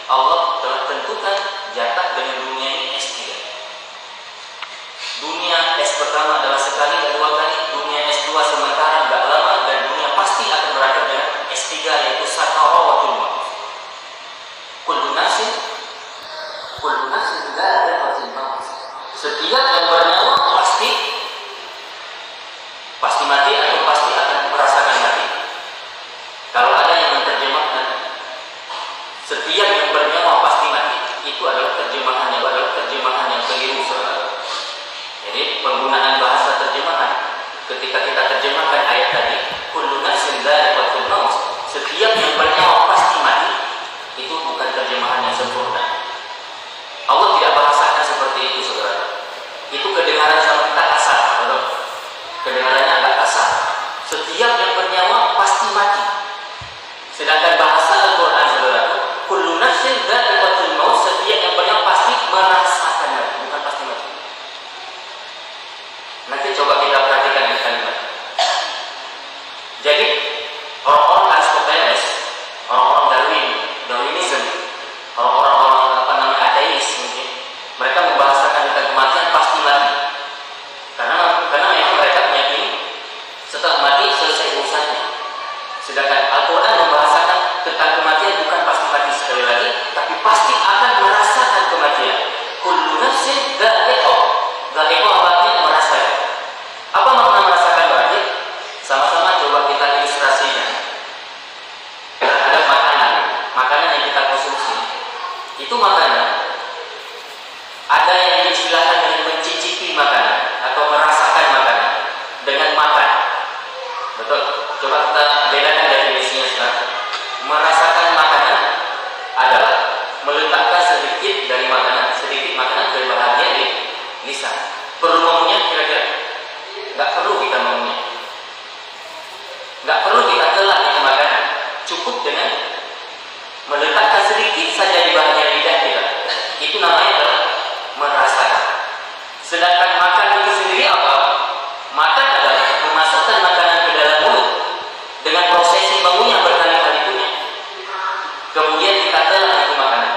Allah telah tentukan jatah dengan dunia ini S3. Dunia S pertama adalah sekali dan 2 kali, dunia S2 sementara nggak lama, dan dunia pasti akan berakhir dengan S3 yaitu sakaratul maut. Kullu nafsin dha'iqatul maut. Setiap yang bernyawa pasti mati atau pasti akan merasakan mati. Kalau ada yang menerjemahkan setiap yang bernyawa pasti mati, itu adalah terjemahan yang keliru, saudara. Jadi penggunaan bahasa terjemahan ketika kita terjemahkan ayat tadi, kullu nafsin dha'iqatul maut, setiap yang bernyawa pasti mati, itu bukan terjemahan yang sempurna. Allah tidak bahasakan seperti itu, saudara. Itu kedengaran sama kita kasar, betul? Kedengarannya agak kasar. Setiap yang bernyawa pasti mati. Sedangkan bahasa Al-Quran, saudara, kullu nafsin dha'iqatul maut, setiap yang bernyawa pasti merasakan mati, bukan pasti mati. Nanti coba kita perhatikan ini kalimat. Jadi orang-orang Aristoteles, orang-orang Darwinism, orang-orang ateis mungkin, mereka membahasakan tentang kematian pasti mati. Karena memang mereka meyakini setelah mati selesai urusannya. Sedangkan Al-Quran membahasakan tentang kematian bukan pasti mati sekali lagi, tapi pasti akan merasakan kematian. Kullu nafsin dha'iqah. Dha'iqah artinya merasakan. Apa makna merasakan berarti? Sama-sama coba kita ilustrasikan terhadap makanan yang kita konsumsi. Itu makanan, ada yang diistilahkan dengan mencicipi makanan atau merasakan makanan dengan makan. Betul? Coba kita bedakan definisinya sekarang. Merasakan makanan adalah meletakkan sedikit makanan ke bahagian di lisan. Perlu maunya kira-kira? Nggak perlu kita maunya. Nggak perlu kita telan itu makanan. Cukup dengan meletakkan sedikit saja di bahagian lidah kita. Itu namanya adalah merasakan. Sedangkan makan itu sendiri apa? Makan adalah memasukkan makanan ke dalam mulut dengan prosesi mengunyah berkali-kali punya. Kemudian kita telan itu makanan.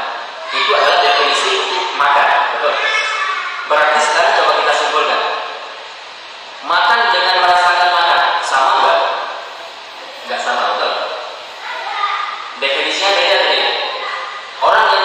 Itu adalah definisi untuk makan. Betul? Berarti sekarang coba kita simpulkan. Makan dengan merasakan makan sama enggak? Enggak sama, betul? Definisinya beda tadi. Orang yang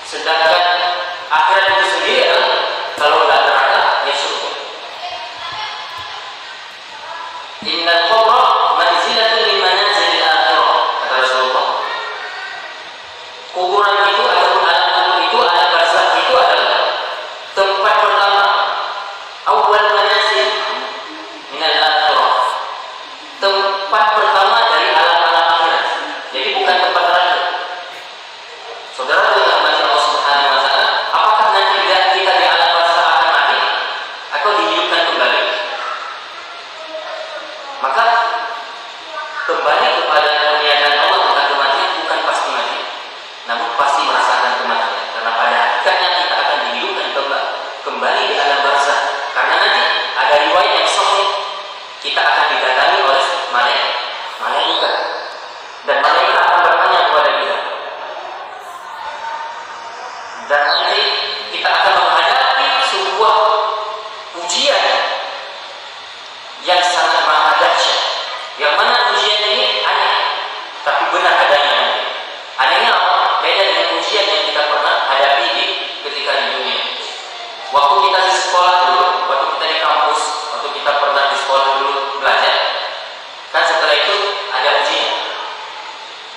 Sedangkan akhirat itu sendiri adalah kalau nggak neraka ya surga. Innal qabra manzilatun min manazilil akhirah, kata Rasulullah. Kuburan itu ataupun alam kubur itu, alam barzakh itu adalah tempat pertama, awal manazil minal akhirah, tempat pertama dari alam-alam akhirat. Jadi bukan tempat terakhir. Saudara yang mati Allah Subhanahu wa taala, apakah nanti kita di alam barzakh akan mati atau dihidupkan kembali? Maka kembali kepada pernyataan Allah tentang kematian, bukan pasti mati, namun pasti merasakan kematian. Karena pada hakikatnya kita akan dihidupkan kembali di alam barzakh. Karena nanti ada riwayat yang sahih, kita akan didatangi oleh malaikat, dan malaikat akan bertanya kepada kita, dan nanti kita akan menghadapi sebuah ujian yang sangat maha dahsyat, yang mana ujian ini aneh tapi benar adanya. Anehnya apa? Beda dengan ujian yang kita pernah hadapi ketika di dunia. Waktu kita di sekolah dulu, waktu kita di kampus, waktu kita pernah di sekolah dulu belajar, kan setelah itu ada ujian.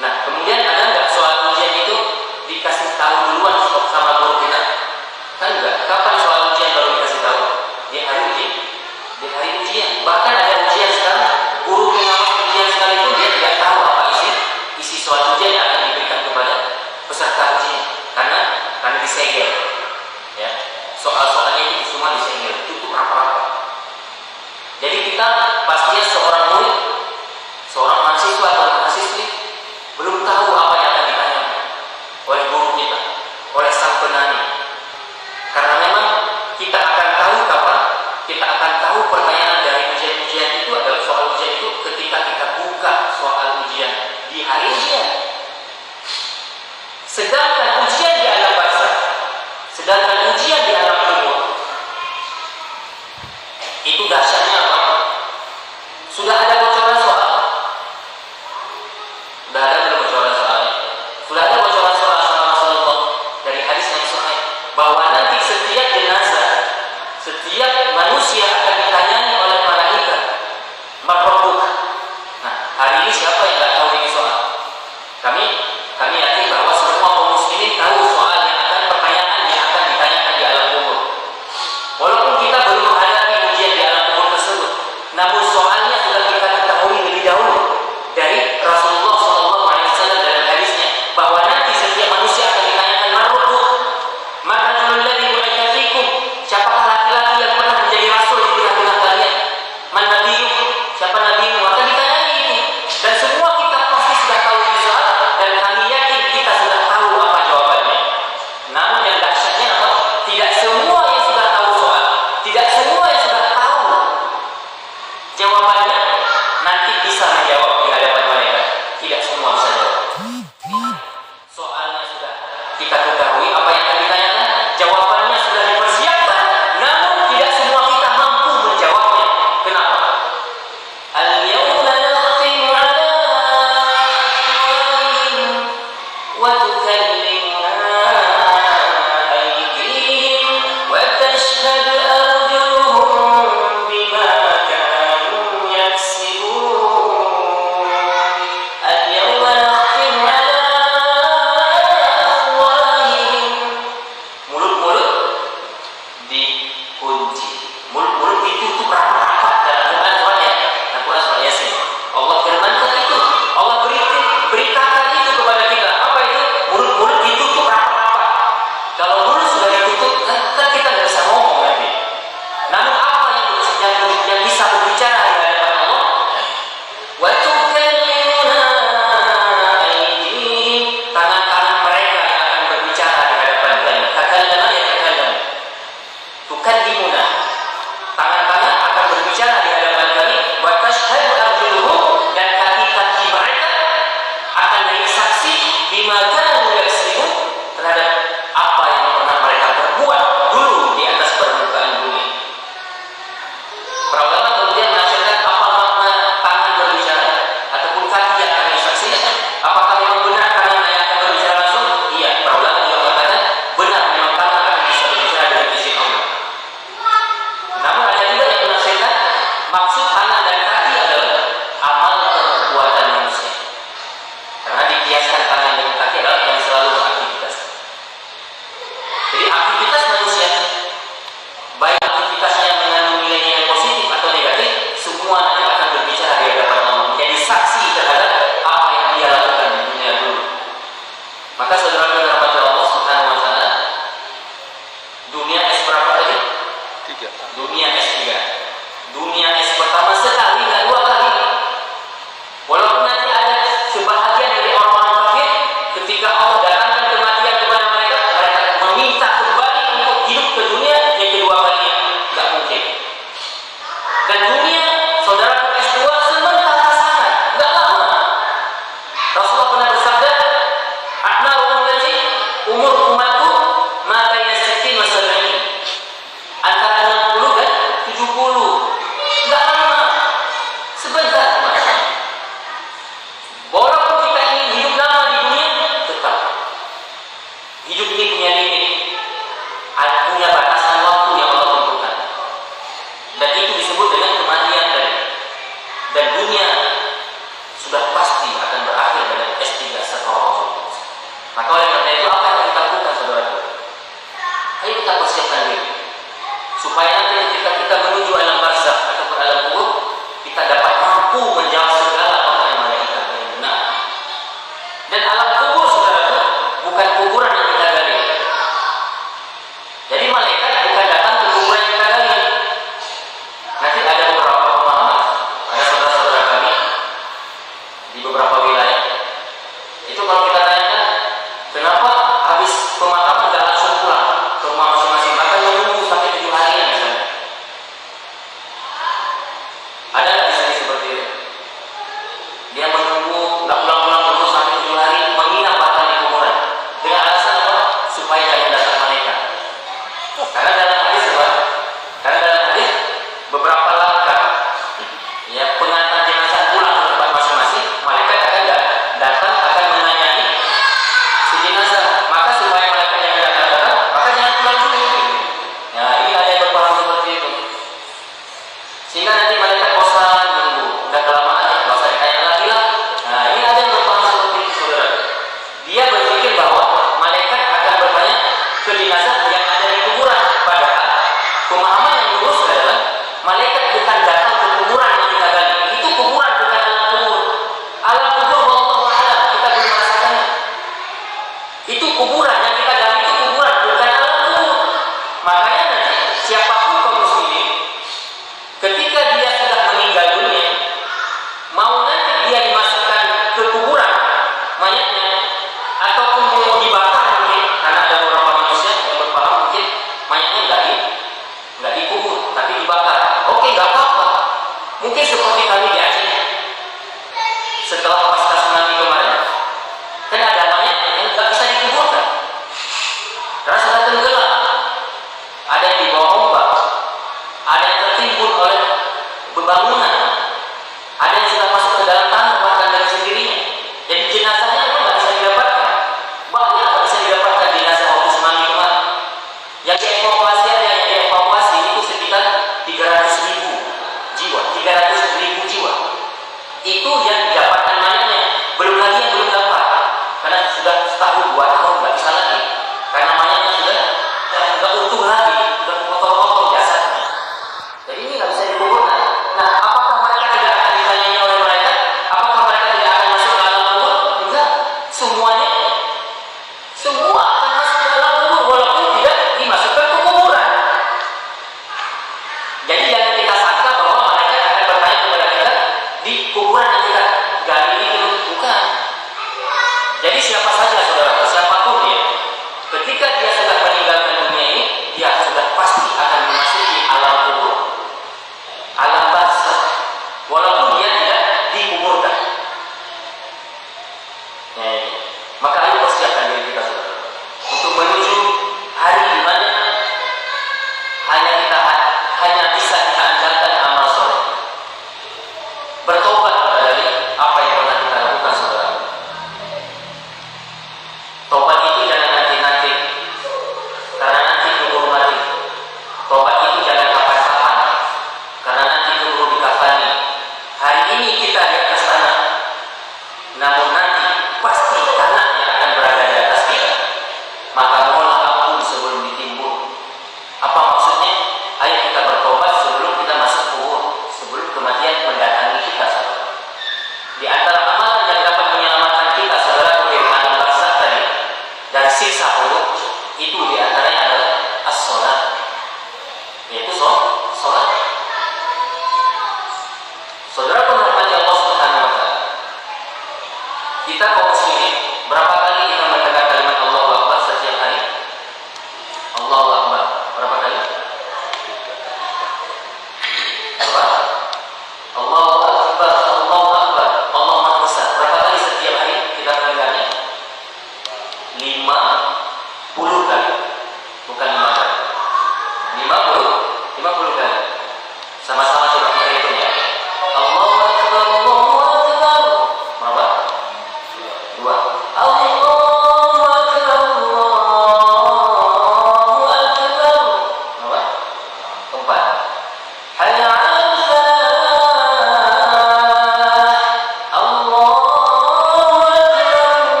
Nah, kemudian ada nggak soal ujian itu dikasih tahu duluan sama guru kita? Kan enggak. Kapan soal ujian baru dikasih tahu? Di hari ujian. Di hari ujian. Bahkan ada ujian sekarang, guru pengawas ujian sekalipun dia tidak tahu apa isi soal ujian yang akan diberikan kepada peserta ujian, karena disegel. Ya, soal-soalnya itu semua disegel, tutup rapat-rapat. Jadi kita pastinya seorang murid, seorang mahasiswa atau mahasiswi belum tahu apa yang akan ditanyakan oleh guru kita, oleh sang penanya. Karena memang kita akan tahu kapan, kita akan tahu pertanyaan dari ujian-ujian itu adalah soal ujian itu ketika kita buka soal ujian di hari ujian. Sedangkan ujian di alam barzakh, sedangkan ujian di alam kubur, itu dahsyatnya apa? Sudah ada bocoran soal? Sudah ada belum bocoran soal? Sudah ada bocoran soal sama Rasulullah dari hadis yang sahih bahwa nanti setiap jenazah, setiap manusia akan ditanyai oleh malaikat, "Marbuk." Nah, hari ini siapa yang tidak tahu ini soal? Kami yakin bahwa semua kaum muslimin tahu soal yang akan, pertanyaan yang akan ditanyakan di alam kubur. Walaupun kita belum menghadapi ujian di alam kubur tersebut, namun soalnya sudah kita ketahui lebih dahulu dari Rasulullah SAW dalam hadisnya bahwa nanti setiap manusia akan ditanyakan, "Marbuk, man rajulul ladzi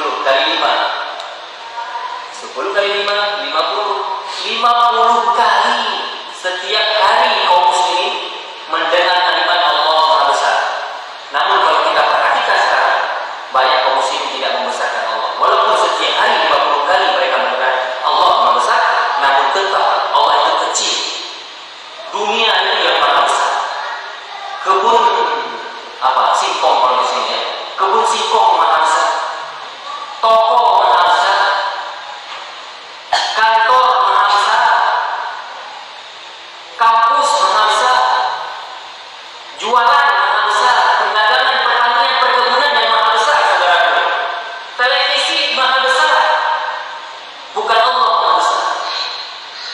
10 kali 5, 10 kali 5, 50. 50 kali setiap hari kaum muslimin mendengar kalimat Allah Maha Besar. Namun kalau kita perhatikan sekarang, banyak kaum muslimin tidak membesarkan Allah. Walaupun setiap hari 50 kali mereka mendengar Allah Maha Besar, namun tetap Allah itu kecil. Dunia ini yang maha besar. Kebun singkong kalau di sini ya. Kebun singkong maha besar. Toko maha besar. Kantor maha besar. Kampus maha besar. Jualan maha besar. Perdagangan, pertanian, perkebunan yang maha besar, saudaraku. Televisi maha besar. Bukan Allah maha besar.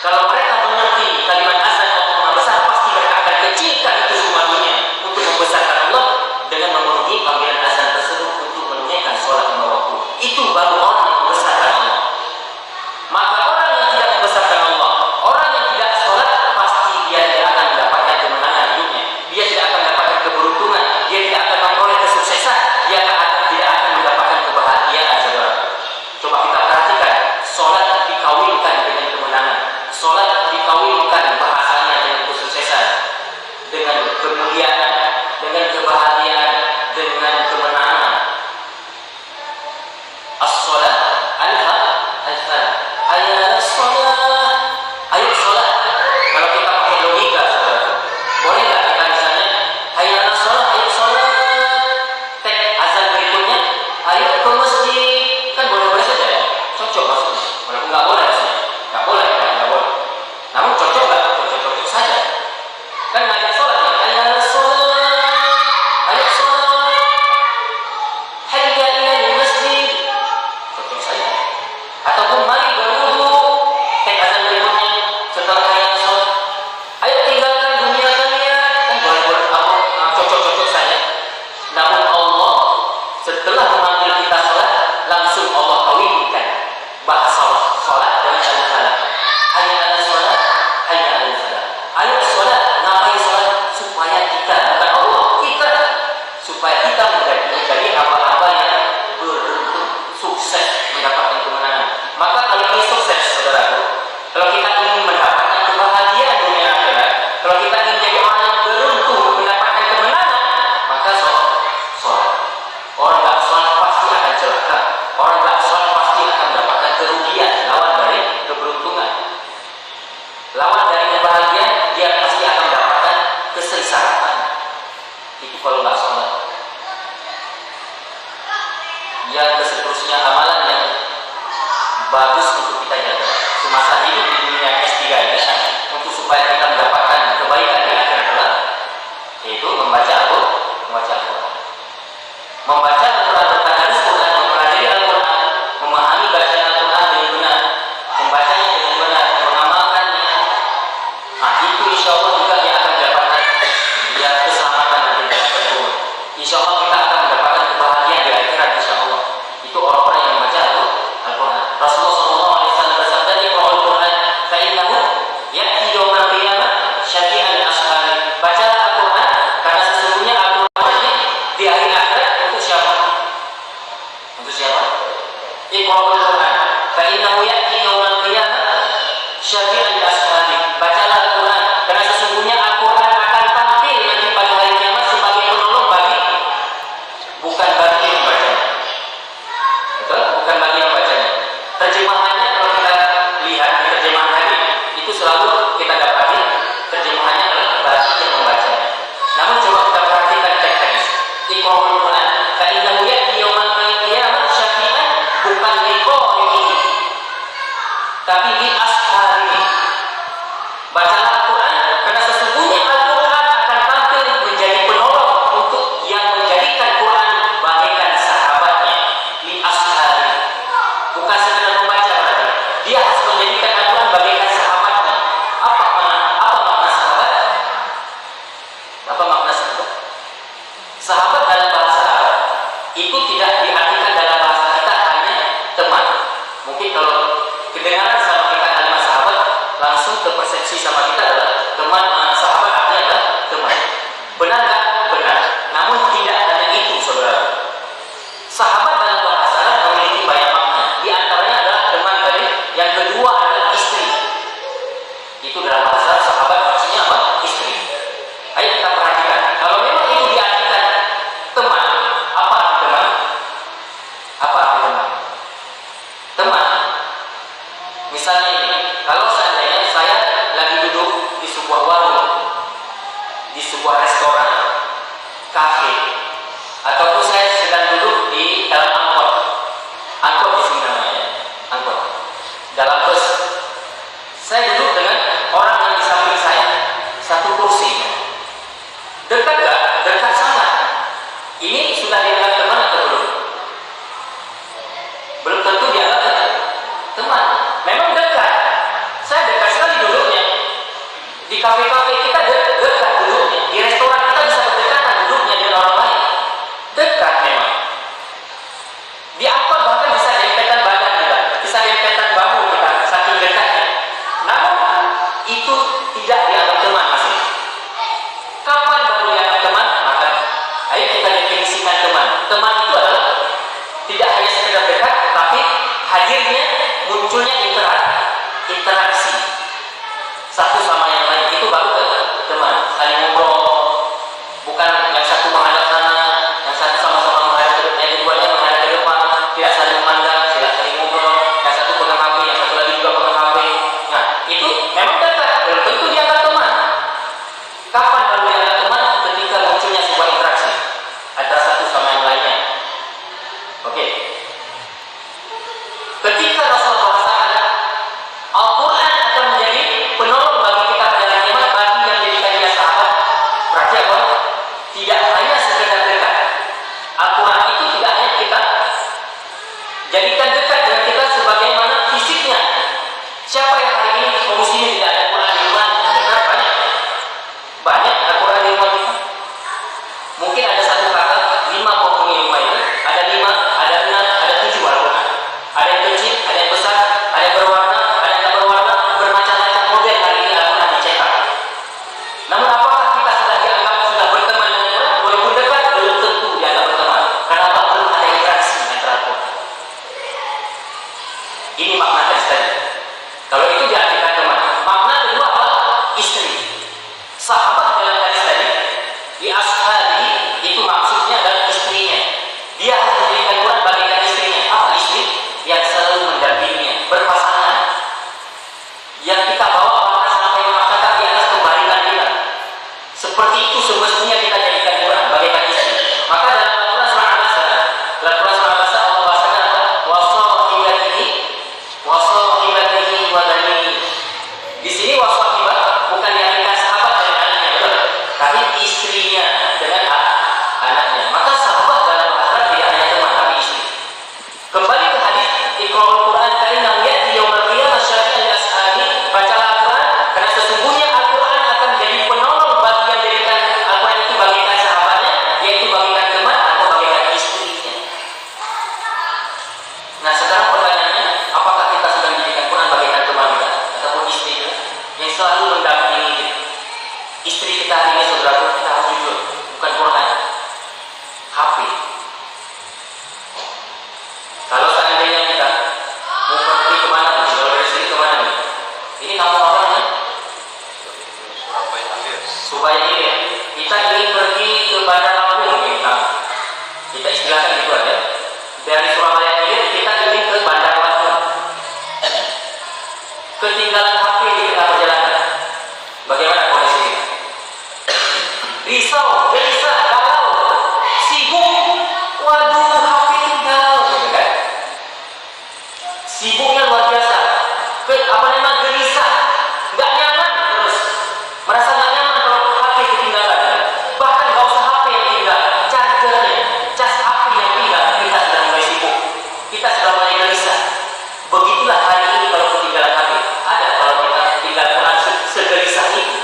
Kalau mereka mengerti kalimat azan Allah maha besar, pasti mereka akan kecilkan itu semua dunia untuk membesarkan Allah dengan memenuhi panggilan azan tersebut untuk menunaikan sholat lima waktu. Itu baru orang yang membesarkan Allah. Maka orang yang tidak membesarkan Allah, orang yang tidak sholat, pasti dia tidak akan mendapatkan kemenangan hidupnya. Dia tidak akan mendapatkan keberuntungan. Dia tidak akan memperoleh kesuksesan. Dia tidak akan mendapatkan kebahagiaan, saudara. Coba kita perhatikan, sholat dikawinkan dengan kemenangan. Sholat dikawinkan bahasanya dengan kesuksesan, dengan kemuliaan, dengan kebahagiaan, dengan kemenangan. As-sholat al-haq al-falah. Hayya as-sholat. Ayo sholat. Kalau kita pakai logika, saudara, boleh nggak kita misalnya hayya as-sholat, ayo sholat. Tek azan berikutnya, ayo ke masjid. Kan boleh-boleh saja ya. Cocok maksudnya. Walaupun nggak boleh sih. Nggak boleh kan? Nggak boleh. Namun cocok nggak? Cocok-cocok saja. Kan ngajak sholat ya. Hayya as-sholat. Ayo sholat. Hayya ilal masjid. Cocok saja. Ataupun mari berwudu. Tek azan berikutnya setelah hayya as-sholat. Ayo tinggalkan dunia kalian. Kan boleh-boleh cocok-cocok saja. Namun Allah setelah memanggil kita sholat, langsung Allah kawinkan bahasa sholat dengan al-falah. Hayya ala sholat, hayya ala falah. Ayo sholat. Ngapain sholat? Supaya kita, bukan Allah, kita, supaya kita menjadi apa-apa yang beruntung, sukses, mendapatkan kemenangan. Maka kalau ini sukses, saudaraku, kalau kita ingin mendapatkan kebahagiaan dunia akhirat, kalau kita ingin jadi orang yang beruntung mendapatkan kemenangan, maka sholat. Orang nggak sholat pasti akan celaka. Orang nggak sholat pasti akan mendapatkan kerugian, lawan dari keberuntungan. Lawan dari kebahagiaan, dia pasti akan mendapatkan kesengsaraan. Itu kalau nggak sholat. Yang seterusnya amalan yang bagus untuk kita jaga semasa hidup di dunia S3 ini, untuk supaya kita mendapatkan kebaikan di akhirat kelak, yaitu membaca Al-Quran. Membaca Al-Quran, bertadarus Quran, mempelajari Al-Quran, memahami bacaan Al-Quran dengan benar, membacanya dengan benar, mengamalkannya. Nah, itu insya Allah juga dia akan mendapatkan keselamatan nanti di akhirat kubur. Insya Allah kita akan mendapatkan kebahagiaan di akhirat, insya Allah. Itu orang-orang yang membaca Al-Quran. Rasulullah SAW bersabda, "Iqra'ul Quran, fa innahu ya'ti yawmal qiyamah syafi'an li ashabi." Bacalah Al-Quran, karena sesungguhnya Al-Quran ini di hari akhirat untuk siapa? Untuk siapa? Iqra'ul Quran, fa innahu ya'ti yawmal qiyamah syafi'an li ashabi. Bacalah Al-Quran, karena sesungguhnya Al-Quran akan tampil nanti pada hari kiamat sebagai penolong bagi, bukan bagi yang membacanya. Betul? Bukan bagi yang membacanya. Terjemahannya kalau kita lihat di terjemahan hadis itu selalu kita dapati terjemahannya adalah bagi yang membacanya. Namun coba kita perhatikan teks hadis. Iqra'ul Quran, fa innahu ya'ti yawmal qiyamah syafi'an, bukan liqa'ihi, tapi li ashabihi. Bacalah Al-Quran, karena sesungguhnya Al-Quran akan tampil menjadi penolong untuk yang menjadikan Quran bagaikan sahabatnya. Li ashabihi, bukan sekedar membaca berarti. Dia harus menjadikan Al-Quran bagaikan sahabatnya. Apa makna sahabat? Apa makna sahabat? Sahabat dalam bahasa Arab itu tidak diartikan dalam bahasa kita hanya teman. Mungkin kalau kedengaran sama kita kalimat sahabat, langsung terpersepsi sama kita adalah teman. Sahabat artinya adalah teman. Benar nggak? Benar. Namun tidak hanya itu, saudara. Sahabat dalam bahasa Arab memiliki Misalnya ini, kalau seandainya saya lagi duduk di sebuah warung, di sebuah restoran, kafe, ataupun saya sedang duduk di dalam angkot, angkot di sini namanya, angkot, dalam bus, saya duduk dengan orang yang di samping saya, satu kursi, dekat gak? Dekat sangat. Ini sudah dianggap teman atau belum? Belum tentu dianggap teman. Memang dekat. Saya dekat sekali duduknya. Di kafe-kafe kita dekat duduknya. Di restoran kita bisa berdekatan duduknya dengan orang lain. Dekat memang. Di angkot bahkan bisa dempetan badan kita, bisa dempetan bahu kita, saking dekatnya. Namun itu tidak dianggap teman masih. Kapan baru dianggap teman? Maka ayo kita definisikan teman. Teman itu adalah tidak hanya sekedar dekat, tapi hadirnya, munculnya interaksi satu sama yang lain, itu baru teman. Saling ngobrol, bukan yang satu menghadap sana, yang satu sama-sama menghadap ke depan, yang keduanya menghadap ke depan, tidak saling memandang, tidak saling ngobrol, yang satu pegang HP, yang satu lagi juga pegang HP. Nah, itu memang dekat, belum tentu dianggap teman. Kapan baru dianggap teman? Ketika munculnya sebuah interaksi antara satu sama yang lainnya. Oke. Ketika Rasulullah bahasakan Al-Quran akan menjadi penolong bagi kita pada hari kiamat, bagi yang menjadikan dia sahabat, berarti apa? Tidak hanya sekedar dekat. Al-Quran itu tidak hanya kita jadikan dekat dengan kita sebagaimana fisiknya. Siapa yang hari ini kaum muslimin tidak ada Al-Quran di rumah? Benar, banyak. Banyak Al-Quran di rumah kita. Mungkin ada satu kakak, 5 penghuni rumah itu, ada 5, ada 6, ada 7 Al-Quran. Ada yang kecil, ada yang besar, ada yang berwarna, ada yang tak berwarna, bermacam-macam model hari ini Al-Quran dicetak. Namun apakah kita sudah dianggap sudah berteman dengan Al-Quran? Walaupun dekat, belum tentu dianggap berteman. Kenapa? Belum ada interaksi antara Al-Quran. Ini makna tadi. Kalau itu diartikan teman. Makna kedua adalah istri. Sahabat dalam hadis tadi, di ashabi itu maksudnya adalah istrinya. Dia harus menjadikan Quran bagaikan istrinya. Apa istri? Yang selalu mendampinginya, berpasangan. Yang kita bawa apakah sampai memaksakan di atas pembaringan kita. Seperti itu semestinya kita jadikan Quran bagaikan istri. Maka dalam Al-Quran surah Al-Baqarah, Allah bahasakan apa? Wasahibatihi wa banihi. Di sini wasahibah bukan diartikan sahabat dan anaknya, betul? Tapi istrinya dengan anaknya. Maka sahabat dalam bahasa tidak hanya teman, tapi istri. Kembali ke hadis Iqra'ul Quran ka'innahu ya'ti yaumil qiyamah syafi'an li ashabi. Bacalah Al-Quran karena sesungguhnya Al-Quran akan menjadi penolong bagi yang menjadikan Al-Quran itu bagaikan sahabatnya, yaitu bagaikan teman atau bagaikan istrinya. Nah, sekarang pertanyaannya, apakah kita sudah menjadikan Quran bagaikan teman kita ataupun istri kita yang selalu mendampingi kita? Istri kita hari ini, saudara, kita harus jujur, bukan Quran, HP. Kalau seandainya kita mau pergi kemana nih? Kalau dari sini kemana nih? Ini kampung apa nih? Surabaya ini ya. Kita ingin pergi ke Bandar Lampung, kita istilahkan gitu aja. Dari Surabaya ini kita ingin ke Bandar Lampung. Ketinggalan HP di tengah perjalanan. Bagaimana kondisi kita? Risau, gelisah, galau, sibuk. Waduh, HP tinggal, gitu kan? Sibuknya luar biasa. Gelisah, nggak nyaman terus. Merasa nggak nyaman kalau HP ketinggalan. Bahkan nggak usah HP yang tinggal, chargernya, cas HP yang tinggal, kita sudah mulai sibuk. Kita sudah mulai gelisah. Begitulah hari ini kalau ketinggalan HP. Ada kalau kita tinggal Quran segelisah itu.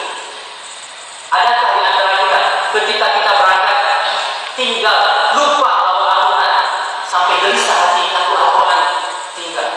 Adakah di antara kita ketika kita berangkat tinggal lupa bawa Al-Quran sampai gelisah hati, Al-Quran tinggal.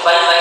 sebaik